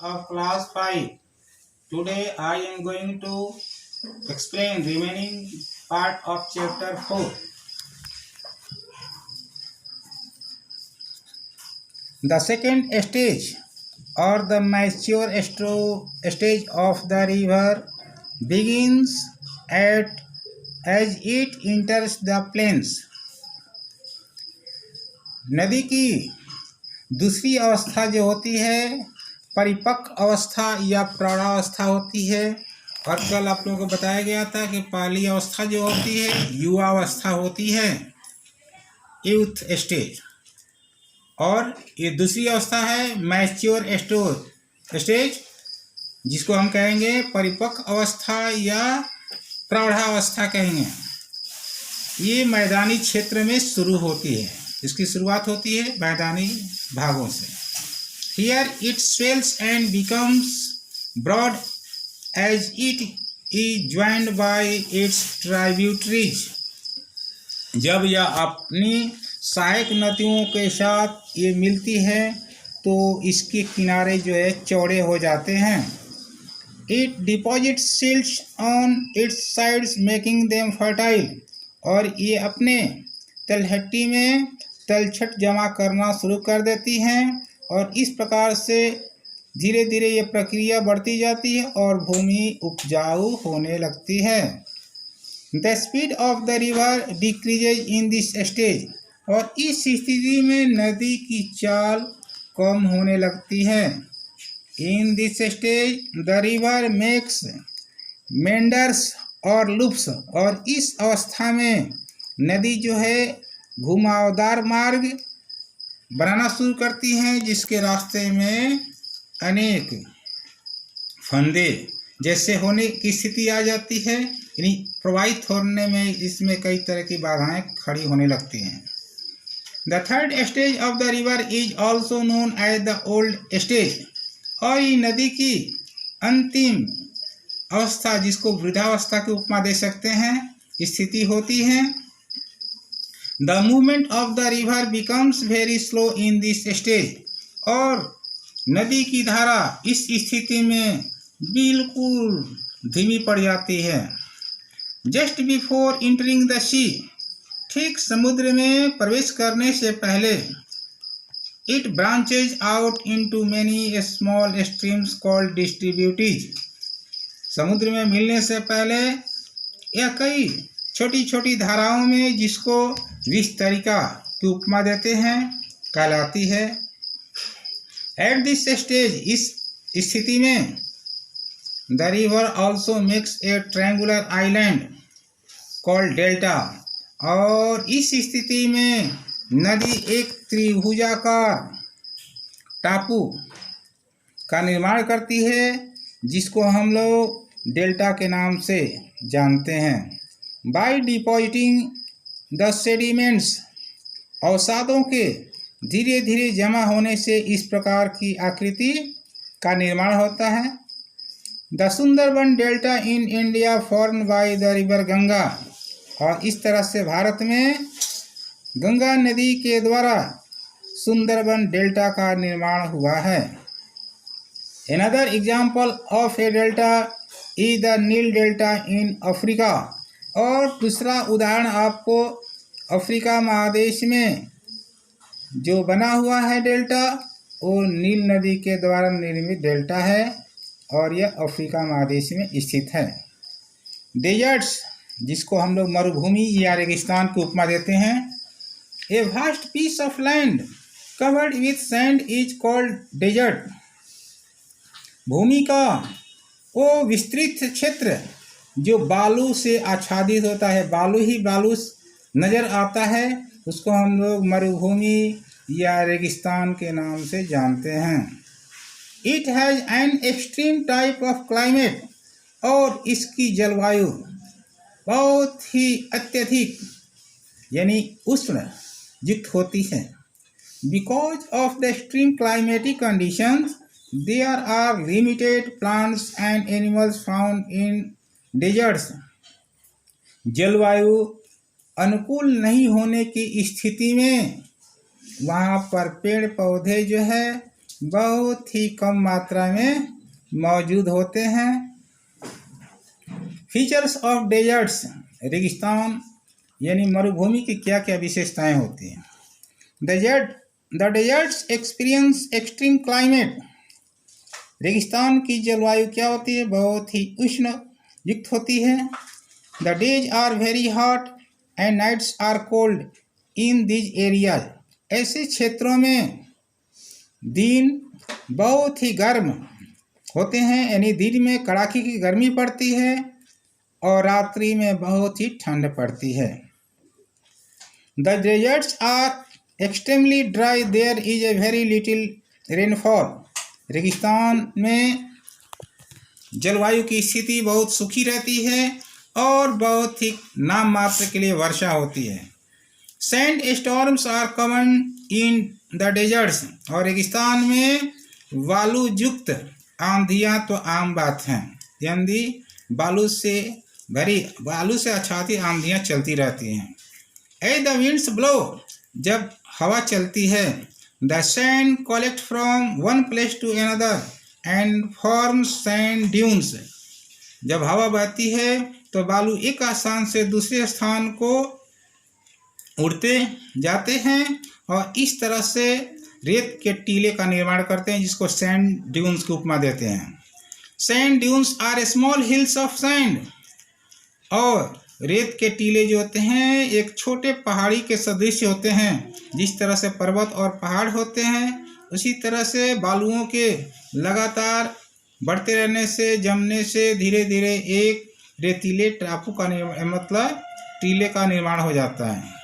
of class 5. Today I am going to explain remaining part of chapter 4. The second stage or the mature stage of the river begins as it enters the plains. नदी की दूसरी अवस्था जो होती है परिपक्व अवस्था या प्रौढ़ावस्था होती है। और कल आप लोगों को बताया गया था कि पहली अवस्था जो होती है युवावस्था होती है, यूथ स्टेज, और ये दूसरी अवस्था है मैच्योर स्टेज, जिसको हम कहेंगे परिपक्व अवस्था या प्रौढ़ावस्था कहेंगे। ये मैदानी क्षेत्र में शुरू होती है, इसकी शुरुआत होती है मैदानी भागों से। Here it swells and becomes broad as it is joined by its tributaries. जब यह अपनी सहायक नदियों के साथ ये मिलती है तो इसके किनारे जो है चौड़े हो जाते हैं। It deposits silts on its sides making them fertile. और ये अपने तलहटी में तलछट जमा करना शुरू कर देती हैं और इस प्रकार से धीरे धीरे ये प्रक्रिया बढ़ती जाती है और भूमि उपजाऊ होने लगती है। The speed of the river decreases in this stage. और इस स्थिति में नदी की चाल कम होने लगती है। In this stage the river makes meanders और लूप्स। और इस अवस्था में नदी जो है घुमावदार मार्ग बनाना शुरू करती हैं, जिसके रास्ते में अनेक फंदे जैसे होने की स्थिति आ जाती है, यानी प्रवाहित होने में इसमें कई तरह की बाधाएं खड़ी होने लगती हैं। The third stage of the river is also known as the old stage. और ये नदी की अंतिम अवस्था, जिसको वृद्धावस्था की उपमा दे सकते हैं, स्थिति होती है। The movement of the river becomes very slow in this stage. और नदी की धारा इस स्थिति में बिल्कुल धीमी पड़ जाती है। Just before entering the sea, ठीक समुद्र में प्रवेश करने से पहले, it branches out into many small streams called distributaries. समुद्र में मिलने से पहले यह कई छोटी छोटी धाराओं में, जिसको विस्तरिका की उपमा देते हैं, कहलाती है। एट दिस स्टेज, इस स्थिति में, the river also makes a triangular island called delta. और इस स्थिति में नदी एक त्रिभुजाकार टापू का निर्माण करती है, जिसको हम लोग डेल्टा के नाम से जानते हैं। बाय डिपॉजिटिंग द सेडिमेंट्स, अवसादों के धीरे धीरे जमा होने से इस प्रकार की आकृति का निर्माण होता है। The Sundarban delta in India form by the river Ganga. और इस तरह से भारत में गंगा नदी के द्वारा सुंदरबन डेल्टा का निर्माण हुआ है। Another example of a delta is the Nile delta in Africa. और दूसरा उदाहरण आपको अफ्रीका महादेश में जो बना हुआ है डेल्टा, वो नील नदी के द्वारा निर्मित डेल्टा है और यह अफ्रीका महादेश में स्थित है। डेजर्ट्स, जिसको हम लोग मरुभूमि या रेगिस्तान की उपमा देते हैं। A vast piece of land covered with sand is called desert. भूमि का वो विस्तृत क्षेत्र जो बालू से आच्छादित होता है, बालू ही बालू नज़र आता है, उसको हम लोग मरुभूमि या रेगिस्तान के नाम से जानते हैं। It has an extreme type of climate. और इसकी जलवायु बहुत ही अत्यधिक यानी उष्ण युक्त होती है। Because of the extreme climatic conditions there are limited plants and animals found in deserts. जलवायु अनुकूल नहीं होने की स्थिति में वहाँ पर पेड़ पौधे जो है बहुत ही कम मात्रा में मौजूद होते हैं। फीचर्स ऑफ डेजर्ट्स, रेगिस्तान यानी मरुभूमि की क्या क्या विशेषताएं होती हैं। The deserts experience extreme climate, रेगिस्तान की जलवायु क्या होती है, बहुत ही उष्ण युक्त होती है। The days are very hot and nights are cold in these areas, ऐसे क्षेत्रों में दिन बहुत ही गर्म होते हैं, यानी दिन में कड़ाके की गर्मी पड़ती है और रात्रि में बहुत ही ठंड पड़ती है। The deserts are extremely dry, there is a very little rainfall, रेगिस्तान में जलवायु की स्थिति बहुत सूखी रहती है और बहुत ही नाम मात्र के लिए वर्षा होती है। Sand storms are common in the deserts, और रेगिस्तान में बालू युक्त आंधियाँ तो आम बात हैं, यानी बालू से आच्छादित आंधियाँ चलती रहती हैं। एज द विंड्स ब्लो, जब हवा चलती है, the sand collect from one place to another and form sand dunes, जब हवा बहती है तो बालू एक स्थान से दूसरे स्थान को उड़ते जाते हैं और इस तरह से रेत के टीले का निर्माण करते हैं, जिसको सैंड ड्यून्स की उपमा देते हैं। Sand dunes are small hills of sand, और रेत के टीले जो होते हैं एक छोटे पहाड़ी के सदृश होते हैं। जिस तरह से पर्वत और पहाड़ होते हैं, उसी तरह से बालुओं के लगातार बढ़ते रहने से, जमने से धीरे धीरे एक रेतीले टापू का मतलब टीले का निर्माण हो जाता है।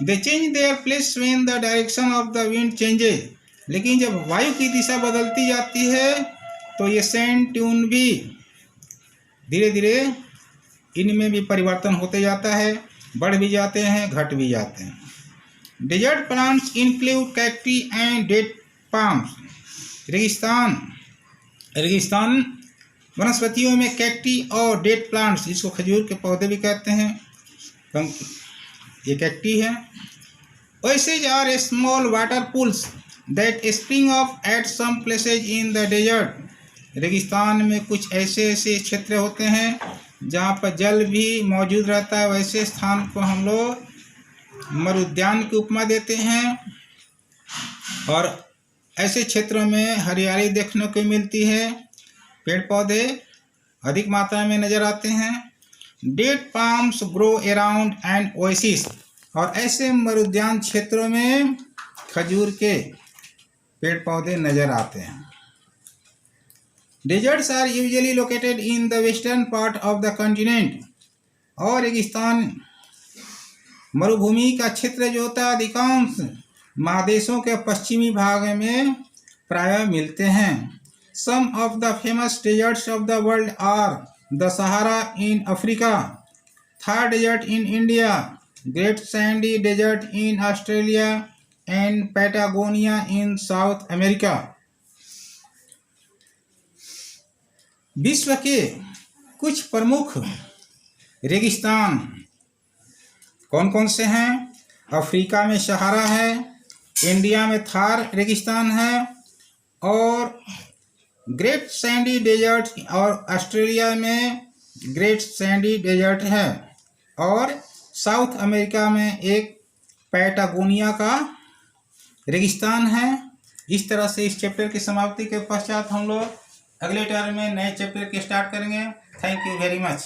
दे change their place when the direction of the wind changes, लेकिन जब वायु की दिशा बदलती जाती है तो ये सैंड ड्यून भी धीरे धीरे इनमें भी परिवर्तन होते जाता है, बढ़ भी जाते हैं, घट भी जाते हैं। Desert plants include cacti and date palms, रेगिस्तान वनस्पतियों में कैक्टी और डेट प्लांट्स, जिसको खजूर के पौधे भी कहते हैं, ये कैक्टी है। Oasis are small water pools that spring up at some places in the desert, रेगिस्तान में कुछ ऐसे क्षेत्र होते हैं जहाँ पर जल भी मौजूद रहता है, वैसे स्थान को हम लोग मरुद्यान की उपमा देते हैं। और ऐसे क्षेत्रों में हरियाली देखने को मिलती है, पेड़ पौधे अधिक मात्रा में नज़र आते हैं। Date palms grow around and oasis, और ऐसे मरुद्यान क्षेत्रों में खजूर के पेड़ पौधे नज़र आते हैं। Deserts are usually located in the western part of the continent, और रेगिस्तान मरुभूमि का क्षेत्र जो होता है अधिकांश महादेशों के पश्चिमी भाग में प्रायः मिलते हैं। Some of the famous deserts of the world are the Sahara in Africa, Thar desert in India, great sandy desert in Australia and Patagonia in South America. विश्व के कुछ प्रमुख रेगिस्तान कौन कौन से हैं? अफ्रीका में सहारा है, इंडिया में थार रेगिस्तान है, और ग्रेट सैंडी डेजर्ट, और ऑस्ट्रेलिया में ग्रेट सैंडी डेजर्ट है, और साउथ अमेरिका में एक पैटागोनिया का रेगिस्तान है। इस तरह से इस चैप्टर की समाप्ति के पश्चात हम लोग अगले टर्म में नए चैप्टर के स्टार्ट करेंगे। Thank you very much.